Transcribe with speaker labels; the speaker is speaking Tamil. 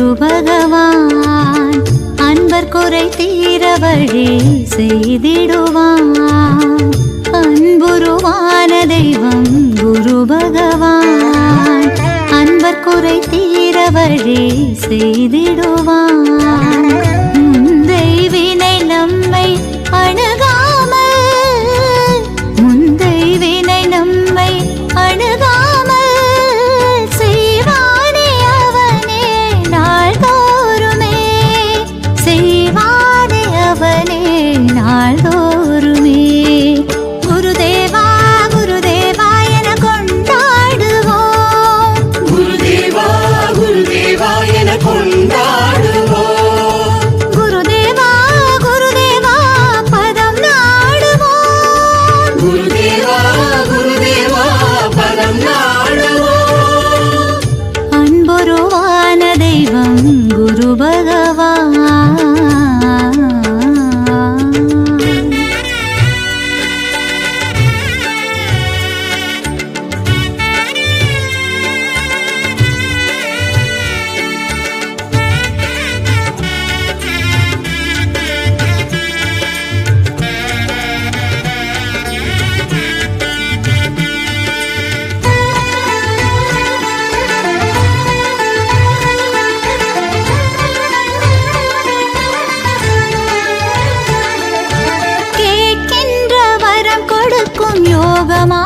Speaker 1: குரு பகவான் அன்பர் குறை தீர வழி செய்திடுவான். அன்புருவான தெய்வம் குரு பகவான் அன்பர் குறை தீர வழி செய்திடுவான். முந்தை வினை நம்மை அணுகாமல், முந்தை வினை நம்மை அணுகாமல் செய்வானே அவனே நாள்தோறுமே, செய்வானே அவனே நாள்தோறுமே. குருதேவா குருதேவா என கொண்டாடுவோம்,
Speaker 2: குருதேவா குருதேவா என கொண்டாடுவோம்.
Speaker 1: குருதேவா குருதேவா பதம் நாடுவோம்,
Speaker 2: குருதேவா குருதேவா பதம் நாடுவோம்.
Speaker 1: அன்புருவான தெய்வம் குரு பகவான். கேட்கின்ற வரம் கொடுக்கும் யோகமா